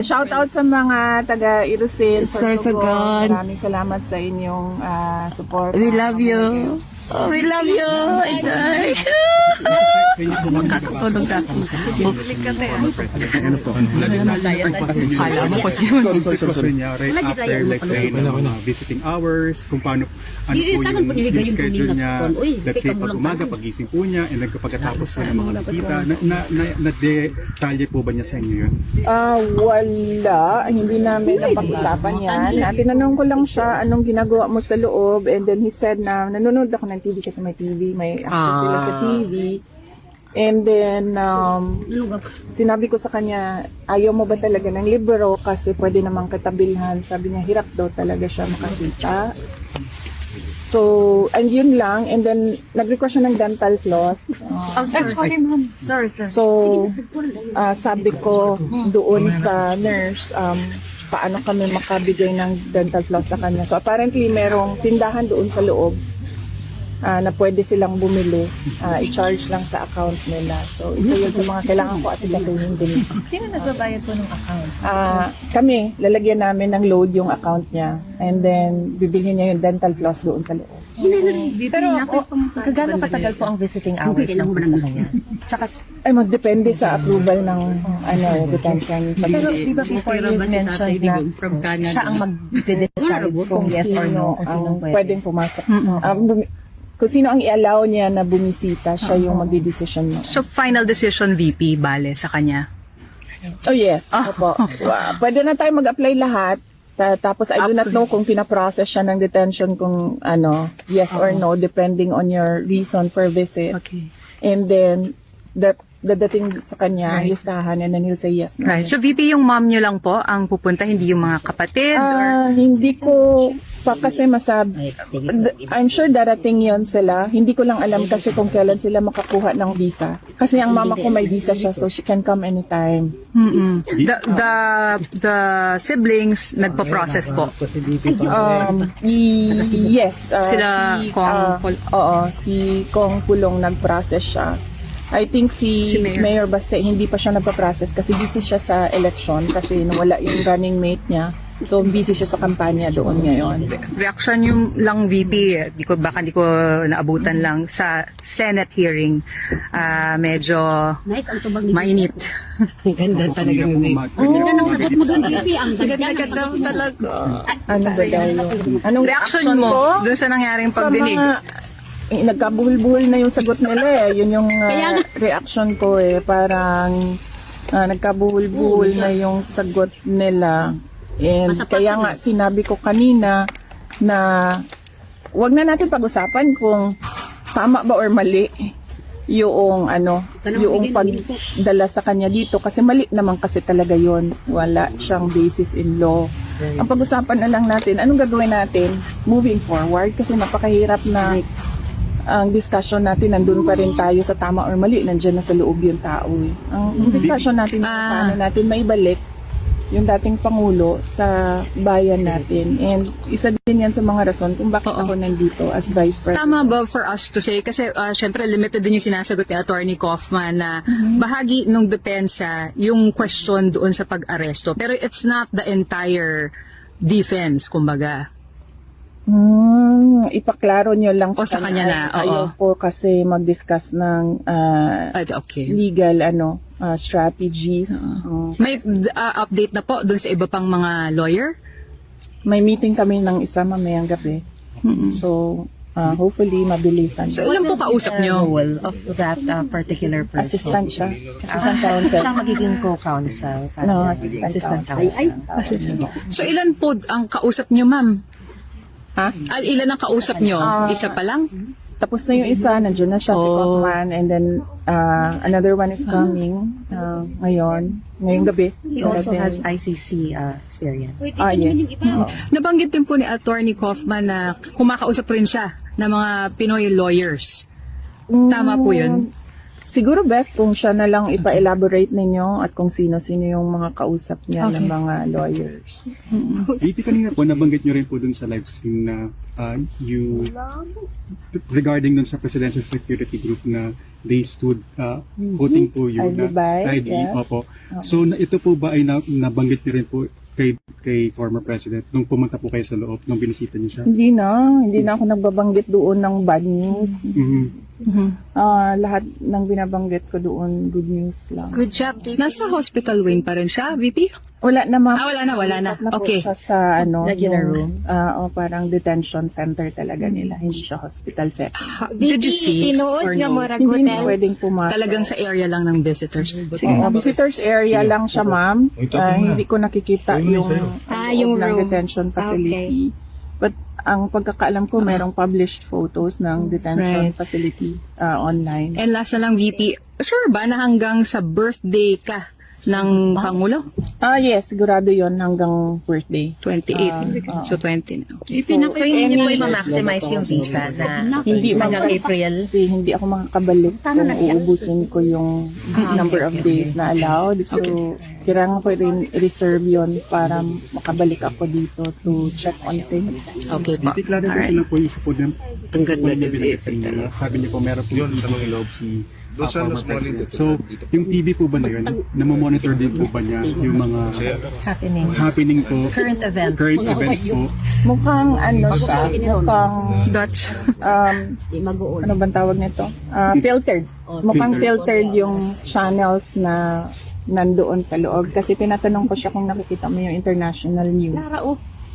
Shout out sa mga taga Irusin, Sorsogon. Maraming salamat sa inyong support. We love you. Oh, we love you. Inday. Makakatulog na ako. Ano po? Alam mo ko siya. Sorry niya, right after like say visiting hours, kung paano ano po yung schedule niya, let's say pag umaga, pagising po niya, and then pagkatapos po ng mga bisita, na-detalye po ba niya sa inyo yun? Wala, hindi namin napag-usapan yan. Tinanong ko lang siya anong ginagawa mo sa loob, and then he said na nanonood ako ng TV kasi may TV, may access sila sa TV. And then, sinabi ko sa kanya, ayaw mo ba talaga ng libro kasi pwede namang katabilhan. Sabi niya, hirap daw talaga siya makakita. So, and yun lang. And then, nag-request siya ng dental floss. Sorry, ma'am. Sorry, sir. So, sabi ko doon sa nurse, paano kami makabigay ng dental floss sa kanya. So, apparently, merong tindahan doon sa loob na pwede silang bumili, i-charge lang sa account nila. So, isa yun sa mga kailangan ko asikasuhin din. Sino nagbabayad po ng account? Kami, lalagyan namin ng load yung account niya. And then, bibilhin niya yung dental floss doon sa loob. Pero, kagano katagal po ang visiting hours ng po sa kanya? Tsaka, Ay, magdepende sa approval ng detention. pero di ba before you mentioned na siya ang mag-decide kung yes or no, kung sinong pwede? Pwedeng pumasok. Kung sino ang i-allow niya na bumisita, siya yung magdi-decision mo. So, final decision, VP, bale, sa kanya? Oh yes, opo. Pwede na tayo mag-apply lahat. Tapos I do not know kung pinaprocess siya ng detention kung yes or no, depending on your reason per visit. Okay. And then, dadating sa kanya, listahan, and then he'll say yes. Right. So, VP, yung mom nyo lang po ang pupunta, hindi yung mga kapatid? Or... Hindi ko pa kasi masabi. I'm sure darating yon sila. Hindi ko lang alam kasi kung kailan sila makakuha ng visa. Kasi ang mama ko may visa siya, so she can come anytime. The siblings nagpa-process po? Yes. Sila si Kong Pulong nag-process siya. I think si Mayor Baste hindi pa siya nagpa-process kasi busy siya sa election kasi nawala yung running mate niya. So busy siya sa kampanya doon ngayon. Reaction yung lang, VP, baka di ko naabutan lang sa Senate hearing. Medyo mainit. Ang ganda talaga yung Ang ganda ng sagot mo doon, VP. Ang ganda ng sagot mo talaga. Ano ba dahil? Anong Reaction mo doon sa nangyaring pagdinig? Nagkabuhol-buhol na yung sagot nila eh. Yun yung reaction ko eh. Parang nagkabuhol-buhol na yung sagot nila. And kaya nga sinabi ko kanina na wag na natin pag-usapan kung tama ba or mali yung yung pagdala sa kanya dito kasi mali naman kasi talaga yon, wala siyang basis in law. Ang pag-usapan na lang natin anong gagawin natin moving forward kasi napakahirap na ang discussion natin nandun pa rin tayo sa tama or mali, nandiyan na sa loob yung tao eh. Ang discussion natin paano natin maibalik yung dating Pangulo sa bayan natin. And isa din yan sa mga rason kung bakit ako nandito as Vice President. Tama ba for us to say, kasi syempre limited din yung sinasagot ni Attorney Kaufman na bahagi ng depensa yung question doon sa pag-aresto. Pero it's not the entire defense, kumbaga. Ipaklaro nyo lang sa kanya na. Ayaw po kasi mag-discuss ng legal strategies. May update na po doon sa iba pang mga lawyer? May meeting kami ng isa mamayang gabi. So, hopefully mabilisan. So, ilan po kausap nyo? Of that particular person? Assistant siya. Assistant counsel. Siya magiging co-counsel? No, assistant counsel. So, ilan po ang kausap nyo, ma'am? Ilan ang kausap nyo? Isa pa lang? Tapos na yung isa, nandiyan na siya si Kaufman, and then another one is coming ngayong gabi. He also has ICC experience. Yes. Nabanggit din po ni Attorney Kaufman na kumakausap rin siya ng mga Pinoy lawyers. Tama po yun? Siguro best kung siya na lang ipa-elaborate ninyo at kung sino-sino yung mga kausap niya ng mga lawyers. VP, kanina po, nabanggit nyo rin po dun sa live stream na you, regarding dun sa Presidential Security Group na they stood voting po you na IB, yeah. Opo. So, ito po ba ay nabanggit nyo rin po kay former President nung pumunta po kayo sa loob, nung binisita niyo siya? Hindi na ako nagbabanggit doon ng bad news. Mhm. Lahat ng binabanggit ko doon, good news lang. Good job, VP. Nasa hospital wing pa rin siya, VP? Wala na, ma'am. Wala na. Po Okay. siya sa Regular yung, parang detention center talaga nila, hindi siya hospital setting. Did you see? Tinuod Or nga no? mo Hindi na pwedeng pumasok. Talagang sa area lang ng visitors. Sige. Visitors area lang siya, ma'am. Hindi ko nakikita yung yung loob ng room. detention facility. But ang pagkakaalam ko, merong published photos ng detention Right. facility online. And last na lang, VP, sure ba na hanggang sa birthday ka ng Pangulo? Yes, sigurado yon hanggang birthday. 28. So 20 na. Okay. So hindi niyo po i-maximize yung visa na Hindi hanggang mag- April? Kasi hindi ako makakabalik kung uubusin ko yung number of days na allowed. So, kailangan ko rin reserve yon para makabalik ako dito to check on things. Okay po. VP, clarify ko lang po yung isa po din. Ang ganda din. Sabi niyo po, meron po yung sa loob si former President. So, yung TV po ba na yun, namamonitor din po ba niya yung mga happening po, Current events. current events po? Mukhang siya, mukhang Dutch. ano bang tawag nito? Filtered. Mukhang filtered yung channels na nandoon sa loob. Kasi tinatanong ko siya kung nakikita mo yung international news.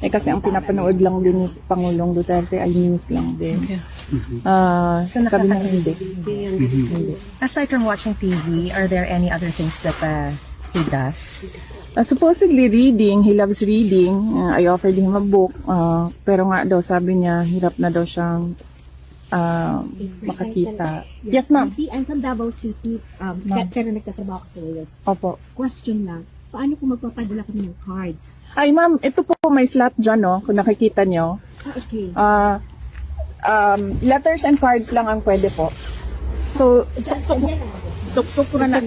Kasi ang pinapanood lang din ni Pangulong Duterte ay news lang din. Sabi na hindi. Aside from watching TV, are there any other things that he does? Supposedly reading, he loves reading. I offered him a book. Pero nga daw, sabi niya, hirap na daw siyang makakita. Yes, ma'am. I'm from Davao City. Pero nagtatrabaho ko sa Wales. Opo. Question lang. Paano kung magpapadala kami ng cards? Ay, ma'am, ito po may slot dyan, no? Kung nakikita nyo. Okay. Letters and cards lang ang pwede po. So, suksok ko na